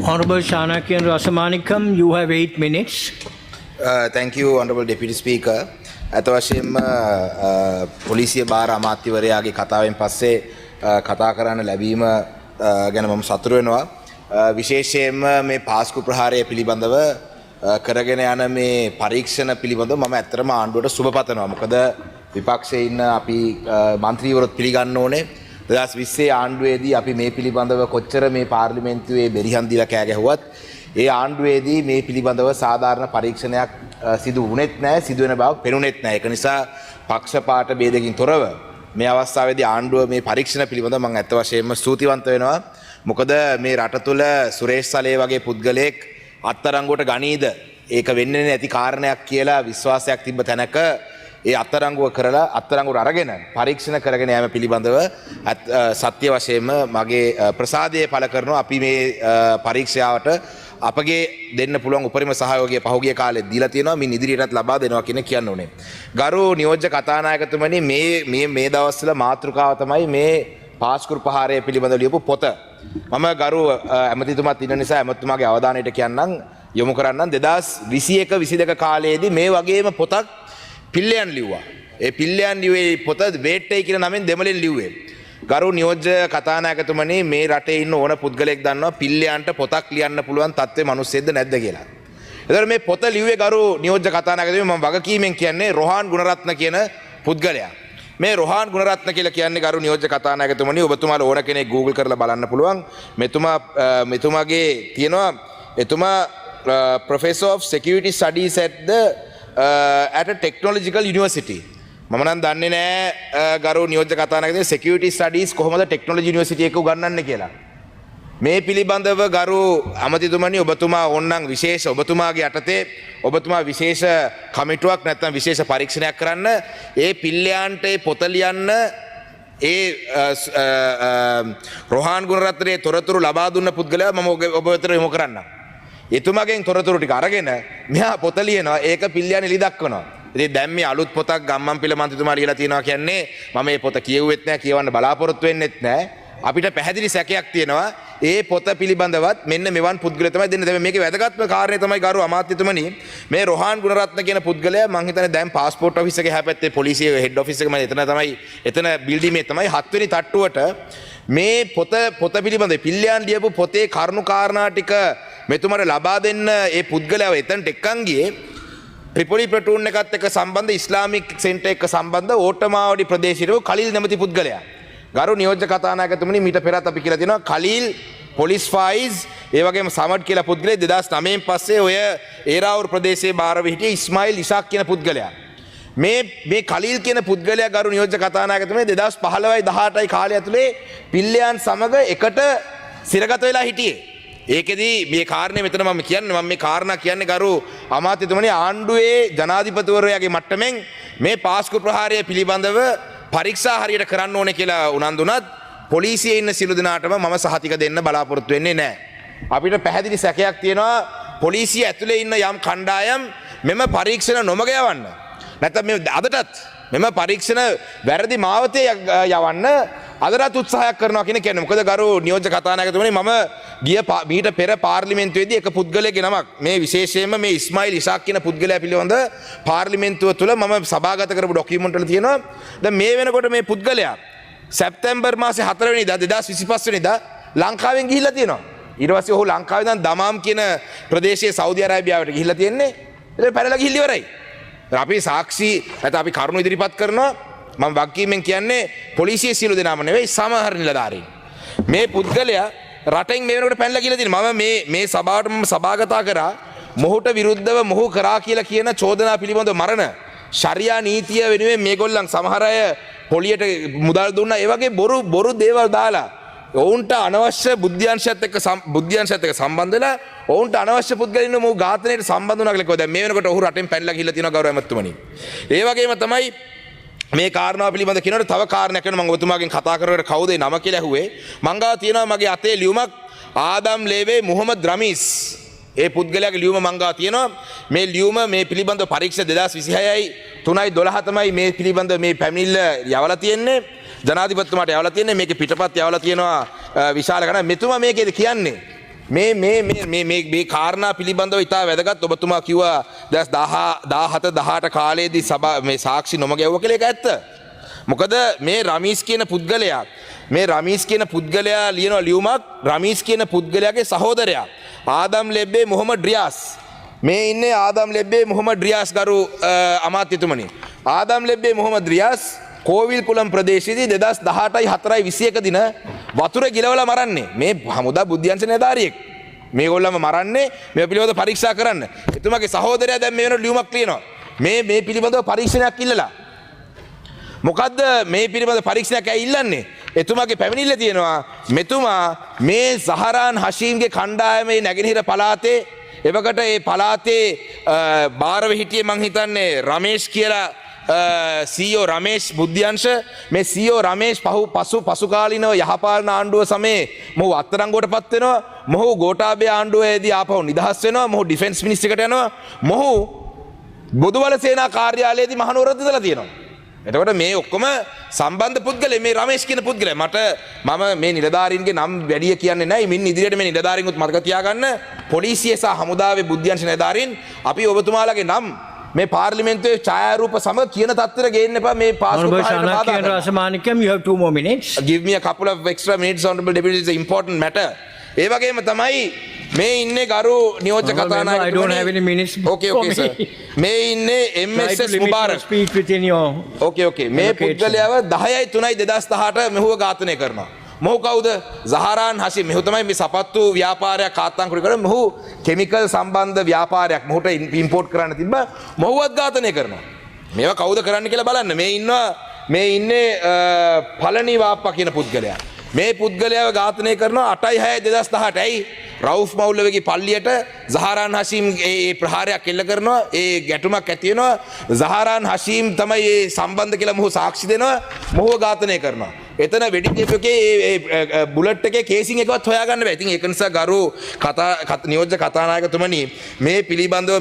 Honorable Shanakian Rasamanikam, you have 8 minutes. Thank you, Honorable Deputy Speaker. අත වශයෙන්ම පොලිසිය බාර අමාත්‍යවරයාගේ කතාවෙන් පස්සේ කතා කරන්න ලැබීම ගැන මම සතුටු වෙනවා. විශේෂයෙන්ම මේ පාස්කු ප්‍රහාරය පිළිබඳව කරගෙන යන මේ පරීක්ෂණ පිළිබඳව මම ඇත්තටම ආණ්ඩුවට සුබ පතනවා. මොකද විපක්ෂයේ ඉන්න අපි മന്ത്രിවරුත් පිළිගන්න ඕනේ 2020 ආණ්ඩුවේදී අපි මේ පිළිබඳව කොච්චර මේ පාර්ලිමේන්තුවේ බෙරිහන් දීලා කෑ ගැහුවත් ඒ ආණ්ඩුවේදී මේ පිළිබඳව සාධාරණ පරීක්ෂණයක් සිදු වුණෙත් නැහැ, සිදු වෙන බව පෙනුනෙත් නැහැ. ඒක නිසා පක්ෂපාත ભેදකින් තොරව මේ අවස්ථාවේදී ආණ්ඩුව මේ පරීක්ෂණ පිළිබඳව මම අත් වශයෙන්ම ස්තුතිවන්ත වෙනවා. මොකද මේ රට තුළ සුරේෂ් සලේ වගේ පුද්ගලයෙක් අත්අඩංගුවට ගනීද ඒක වෙන්නේ නැති කාරණයක් කියලා විශ්වාසයක් තිබ්බ තැනක ඒ අත්අඩංගුව කරලා අත්අඩංගුවට අරගෙන පරීක්ෂණ කරගෙන යෑම පිළිබඳව සත්‍ය වශයෙන්ම මගේ ප්‍රසාදය පළ කරනවා. අපි මේ පරීක්ෂාවට අපගේ දෙන්න පුළුවන් උපරිම සහයෝගය පහුගිය කාලේ දීලා තියෙනවා. මින් ඉදිරියටත් ලබා දෙනවා කියන කියන්න ඕනේ. ගරු නියෝජ්‍ය කතානායකතුමනි, මේ දවස්වල මාතෘකාව තමයි මේ පාස්කුරු ප්‍රහාරය පිළිබඳව ලියපු පොත. මම ගරු ඇමතිතුමාත් ඉන්න නිසා ඇමතිතුමාගේ අවධානයට කියන්නම් යොමු කරන්නම්. 2021 22 කාලයේදී මේ වගේම පොතක් පිල්ලයන් ලිව්වා. ඒ පිල්ලයන් ලිව්වේ පොත වේට්ටයි කියන නමෙන් දෙමළෙන් ලිව්වේ. ගරු නියෝජ්‍ය කතානායකතුමනි, මේ රටේ ඉන්න ඕන පුද්ගලයෙක් දන්නවා පිල්ලයන්ට පොතක් ලියන්න පුළුවන් තත්ත්වේ මිනිස්සෙක්ද නැද්ද කියලා. ඒතර මේ පොත ලිව්වේ ගරු නියෝජ්‍ය කතානායකතුමනි, මම වගකීමෙන් කියන්නේ රොහාන් ගුණරත්න කියන පුද්ගලයා. මේ රොහාන් ගුණරත්න කියලා කියන්නේ ගරු නියෝජ්‍ය කතානායකතුමනි, ඔබතුමාලා ඕන කෙනෙක් Google කරලා බලන්න පුළුවන්. මෙතුමාගේ තියෙනවා එතුමා Professor of Security Studies at a Technological University. මම නම් දන්නේ නැහැ ගරු නියෝජ්‍ය කතානායකතුමනි Security Studies කොහොමද ටෙක්නොලොජි යුනිවර්සිටි එක උගන්වන්නේ කියලා. මේ පිළිබඳව ගරු අමතිතුමනි, ඔබතුමා ඕනනම් විශේෂ ඔබතුමාගේ යටතේ ඔබතුමා විශේෂ කමිටුවක් නැත්නම් විශේෂ පරීක්ෂණයක් කරන්න, ඒ පිල්ලයන්ට ඒ පොත ලියන්න ඒ රොහාන් ගුණරත්නයේ තොරතුරු ලබා දුන්න පුද්ගලයා මම ඔබ වෙතට යොමු කරන්නම්. එතුමාගෙන් තොරතුරු ටික අරගෙන මෙහා පොත ලියනවා, ඒක පිල්ලයන් එලි දක්වනවා. ඉතින් දැන් මේ අලුත් පොතක් ගම්මන්පිල මන්ත්‍රීතුමා ලියලා තියෙනවා කියන්නේ මම මේ පොත කියුවෙත් නැහැ, කියවන්න බලාපොරොත්තු වෙන්නෙත් නැහැ. අපිට පැහැදිලි සැකයක් තියෙනවා ඒ පොත පිළිබඳවත් මෙන්න මෙවන් පුද්ගලයා තමයි දෙන්නේ. දැන් මේකේ වැදගත්ම කාරණේ තමයි ගරු අමාත්‍යතුමනි, මේ රොහාන් ගුණරත්න කියන පුද්ගලයා මං හිතන්නේ දැන් පාස්පෝර්ට් ඔෆිස් එකේ හැපැත්තේ පොලිසිය හෙඩ් ඔෆිස් එක එතන බිල්ඩිමේ තමයි 7 වෙනි තට්ටුවට මේ පොත පිළිබඳ පිල්ලයන් ලියපු පොතේ කරුණු කාරණා ටික මෙතුමාට ලබා දෙන්න ඒ පුද්ගලයාව එතනට එක්කන් ගියේ. ත්‍රිපොලි ප්ලටූන් එකත් එක්ක සම්බන්ධ ඉස්ලාමික් සෙන්ටර් එක්ක සම්බන්ධ ඕටමාවඩි ප්‍රදේශයේ කලිල් නැමැති පුද්ගලයා. ගරු නියෝජ්‍ය කතානායකතුමනි, මීට පෙරත් අපි කියලා තියෙනවා කලිල්, පොලිස් ෆායිස්, ඒ වගේම සමඩ් කියලා පුද්ගලයෙක් 2009න් පස්සේ ඔය ඒරාවුර් ප්‍රදේශයේ බාරව හිටිය ඉස්මායිල් ඉසාක් කියන පුද්ගලයා. මේ කලිල් කියන පුද්ගලයා ගරු නියෝජ්‍ය කතානායකතුමනි 2015යි 18යි කාලය ඇතුලේ පිල්ලයන් සමග එකට සිරගත වෙලා හිටියේ. ඒකෙදී මේ කාරණේ මෙතන මම මේ කාරණා කියන්නේ ගරු අමාත්‍යතුමනි, ආණ්ඩුවේ ජනාධිපතිවරයාගේ මට්ටමින් මේ පාස්කු ප්‍රහාරය පිළිබඳව පරීක්ෂා හරියට කරන්න ඕනේ කියලා උනන්දුනත් පොලිසියේ ඉන්න සිළු දෙනාටම මම සහතික දෙන්න බලාපොරොත්තු වෙන්නේ නැහැ. අපිට පැහැදිලි සැකයක් තියෙනවා පොලිසිය ඇතුලේ ඉන්න යම් කණ්ඩායම් මෙම පරීක්ෂණ නොමග යවන්න. නැත්නම් මේ අදටත් මෙම පරීක්ෂණ වැරදි මාවතේ යවන්න අදටත් උත්සාහයක් කරනවා කියන්නේ. මොකද ගරු නියෝජ්‍ය කතානායකතුමනි, මම මීට පෙර පාර්ලිමේන්තුවේදී එක පුද්ගලයෙක්ගේ නමක් මේ විශේෂයෙන්ම මේ ඉස්මායිල් ඉසාක් කියන පුද්ගලයා පිළිබඳ පාර්ලිමේන්තුව තුළ මම සභාගත කරපු ඩොකියුමන්ට් වල තියෙනවා. දැන් මේ වෙනකොට මේ පුද්ගලයා සැප්තැම්බර් මාසේ 4 වෙනිදා 2025 වෙනිදා ලංකාවෙන් ගිහිල්ලා තියෙනවා. ඊට පස්සේ ඔහු ලංකාවේ ඉඳන් දමාම් කියන ප්‍රදේශයේ සෞදි අරාබියාවට ගිහිල්ලා තියෙන්නේ. ඒක පැනලා ගිහිල්ලා ඉවරයි. අපි සාක්ෂි නැත්නම් අපි කරුණු ඉදිරිපත් කරනවා. මම වගකීමෙන් කියන්නේ පොලිසිය සියලු දෙනාම නෙවෙයි, සමහර නිලධාරීන්. මේ පුද්ගලයා රටෙන් මේ වෙනකොට පැනලා කියලා තියෙනවා. මම මේ සභාවට සභාගත කරා මොහුට විරුද්ධව මොහු කරා කියලා කියන චෝදනා පිළිබඳව මරණ ශරියා නීතිය වෙනුවෙන් මේගොල්ලන් සමහර අය පොලියට මුදල් දුන්නා. ඒ වගේ බොරු දේවල් දාලා ඔවුන්ට අනවශ්‍ය බුද්ධ්‍යංශයත් එක්ක සම්බන්ධ වෙලා ඔවුන්ට අනවශ්‍ය පුද්ගලයින් මොහු ඝාතනයට සම්බන්ධ වුණා කියලා කිව්වා. දැන් මේ වෙනකොට ඔහු රටෙන් පැනලා ගිහිල්ලා තියෙනවා ගෞරව ඇමතුමනි. ඒ වගේම තමයි මේ කාරණාව පිළිබඳ කියනකොට තව කාරණයක් වෙනවා. මම ඔබතුමාගෙන් කතා කරනකොට කවුද නම කියලා ඇහුවේ. මං ගාව තියෙනවා මගේ අතේ ලියුමක් ආදම් ලේවේ මුහම්මද් රමීස්. ඒ පුද්ගලයාගේ ලියුම මං ගාව තියෙනවා. මේ ලියුම මේ පිළිබඳ පරීක්ෂා 2026යි 3යි 12 තමයි මේ පිළිබඳ මේ පැමිණිල්ල යවලා තියෙන්නේ. ජනාධිපතිතුමාට යවලා තියෙන්නේ. මේකේ පිටපත් යවලා තියෙනවා විශාල ගණන්. මෙතුමා මේකේද කියන්නේ මේ කාරණා පිළිබඳව ඉතා වැදගත්. ඔබතුමා කිව්වා 2017 කාලයේදී සභා මේ සාක්ෂි නොමගැවුව කියලා. ඒක ඇත්ත. මොකද මේ රමීස් කියන පුද්ගලයා ලියනවා ලියුමක්. රමීස් කියන පුද්ගලයාගේ සහෝදරයා ආදම් ලෙබ්බේ මොහමඩ් රියාස්. මේ ඉන්නේ ආදම් ලෙබ්බේ මොහමඩ් රියාස් ගරු අමාත්‍යතුමනි. ආදම් ලෙබ්බේ මොහමඩ් රියාස් කෝවිල්කුලම් ප්‍රදේශයේදී 2018-4-21 දින වතුර ගිලවලා මරන්නේ මේ හමුදා බුද්ධ්‍යංශ නිලධාරියෙක්. මේගොල්ලම මරන්නේ මේ පිළිබඳව පරීක්ෂා කරන්න. එතුමාගේ සහෝදරයා දැන් මේ වෙන ලියුමක් ලියනවා. මේ පිළිබඳව පරීක්ෂණයක් ඉල්ලලා. මොකද්ද මේ පිළිබඳව පරීක්ෂණයක් ඉල්ලන්නේ? එතුමාගේ පැමිණිල්ල තියෙනවා මෙතුමා මේ සහරාන් හෂීම්ගේ කණ්ඩායමේ නැගෙනහිර පළාතේ එවකට ඒ පළාතේ බාරව හිටියේ මං හිතන්නේ රමේෂ් කියලා CEO රමේෂ් බුද්ධ්‍යංශ මේ CEO රමේෂ් පසුකාලීනව යහපාලන ආණ්ඩුව සමයේ මොහු අත්අඩංගුවට පත් වෙනවා. මොහු ගෝඨාභය ආණ්ඩුවේදී ආපහු නිදහස් වෙනවා. මොහු ඩිෆෙන්ස් මිනිස්ටර් එකට යනවා. මොහු බොදුවල සේනා කාර්යාලයේදී මහනුවරට ඉඳලා තියෙනවා. එතකොට මේ ඔක්කොම සම්බන්ධ පුද්ගලයා මේ රමේෂ් කියන පුද්ගලයා මම මේ නිලධාරීන්ගේ නම් වැඩි කියන්නේ නැහැ. මින් ඉදිරියට මේ නිලධාරීන්වත් මතක තියාගන්න. පොලිසිය සහ හමුදාවේ බුද්ධ්‍යංශ නිලධාරීන් අපි ඔබතුමාලගේ නම් මේ පාර්ලිමේන්තුවේ ඡායාරූප සමග කියන තත්ත්වෙට ගේන්න එපා. මේ Honorable Shanakian Rasamanikam, you have 2 more minutes. Give me a couple of extra minutes, Honorable Deputy. It's an important matter. ඒ වගේම තමයි මේ ඉන්නේ ගරු නියෝජ්‍ය කතානායක. I don't have any minutes. Okay, sir. මේ ඉන්නේ MSS මුබාරක්. Speak within your Okay. මේ පුද්ගලයාව 10/3/2018 මෙහුව ඝාතනය කරනවා. මොහු කවුද? සහරාන් හෂීම්. මෙහු තමයි මේ සපත්තු ව්‍යාපාරයක් ආත්මංකුරි කරන මොහු කෙමිකල් සම්බන්ධ ව්‍යාපාරයක් මොහුට ඉම්පෝර්ට් කරන්න තිබ්බ මොහුවත් ඝාතනය කරනවා. මේවා කවුද කරන්න කියලා බලන්න. මේ ඉන්නේ පළනි වාප්පා කියන පුද්ගලයා. මේ පුද්ගලයාව ඝාතනය කරනවා 8/6/2018. ඇයි? රවුෆ් මෞලවිගේ පල්ලියට සහරාන් හෂීම් ඒ ප්‍රහාරයක් එල්ල කරනවා. ඒ ගැටුමක් ඇති වෙනවා. සහරාන් හෂීම් තමයි ඒ සම්බන්ධ කියලා මොහු සාක්ෂි දෙනවා. මොහුව ඝාතනය කරනවා. එතන වෙඩි ටේප් එකේ ඒ බුලට් එකේ කේසින් එකවත් හොයාගන්න බෑ. ඉතින් ඒක නිසා ගරු නියෝජ්‍ය කතානායකතුමනි මේ පිළිබඳව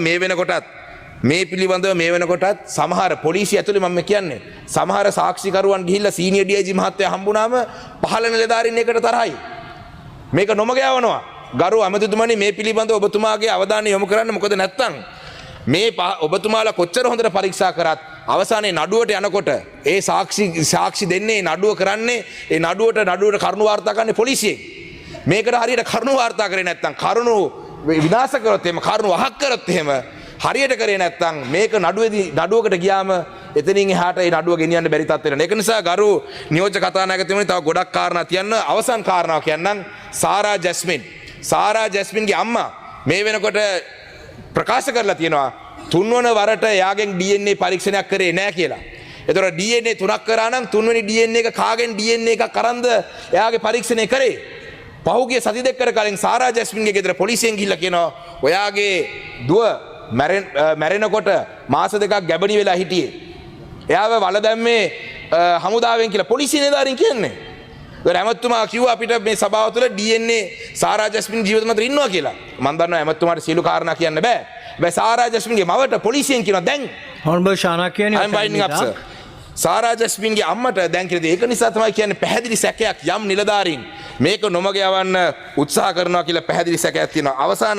මේ වෙනකොටත් සමහර පොලිසිය ඇතුලේ මම කියන්නේ සමහර සාක්ෂිකරුවන් ගිහිල්ලා සීනියර් DIG මහත්තයා හම්බුනාම පහළ නිලධාරීන් එකට තරහයි. මේක නොමග යවනවා. ගරු අමතුතුමනි මේ පිළිබඳව ඔබතුමාගේ අවධානය යොමු කරන්න. මොකද නැත්තම් මේ ඔබතුමාලා කොච්චර හොඳට පරීක්ෂා කරත් අවසානයේ නඩුවට යනකොට ඒ සාක්ෂි දෙන්නේ නඩුව කරන්නේ ඒ නඩුවට කරුණු වාර්තා කරන්නේ පොලිසියෙන්. මේකට හරියට කරුණු වාර්තා කරේ නැත්තම් කරුණු විනාශ කරොත් එහෙම කරුණු අහක් කරොත් එහෙම හරියට කරේ නැත්තම් මේක නඩුවකට ගියාම එතනින් එහාට ඒ නඩුව ගෙනියන්න බැරි තත්ත්වෙට එනවා. ඒක නිසා ගරු නියෝජ්‍ය කතානායකතුමනි තව ගොඩක් කාරණා තියන්න. අවසන් කාරණාව කියන්නම්. සාරා ජැස්මින්ගේ අම්මා මේ වෙනකොට ප්‍රකාශ කරලා තියෙනවා 3 වන වරට එයාගෙන් DNA පරීක්ෂණයක් කරේ නැහැ කියලා. ඒතකොට DNA 3ක් කරා නම් 3 වෙනි DNA එක කාගෙන් DNA එකක් අරන්ද එයාගේ පරීක්ෂණය කරේ. පහුගිය සති දෙකකට කලින් සාරා ජැස්මින්ගේ ගෙදර පොලිසියෙන් ගිහිල්ලා කියනවා ඔයාගේ දුව මැරෙනකොට මාස 2ක් ගැබණි වෙලා හිටියේ. එයාව වල දැම්මේ හමුදාවෙන් කියලා පොලිසිය නිලධාරීන් කියන්නේ. ඇමතුමා කිව්වා අපිට මේ සභාව තුළ DNA සාරා ජැස්මින් ජීවිත මත ඉන්නවා කියලා. මම දන්නවා ඇමතුමාට සියලු කාරණා කියන්න බෑ. හැබැයි සාරා ජැස්මින්ගේ මවට පොලිසියෙන් කියනවා දැන් Honorable Shanakian, I'm winding up, sir. සාරා ජැස්මින්ගේ අම්මට දැන් කියලා ඒක නිසා තමයි කියන්නේ පැහැදිලි සැකයක් යම් නිලධාරීන් මේක නොමග යවන්න උත්සාහ කරනවා කියලා පැහැදිලි සැකයක් තියෙනවා. අවසාන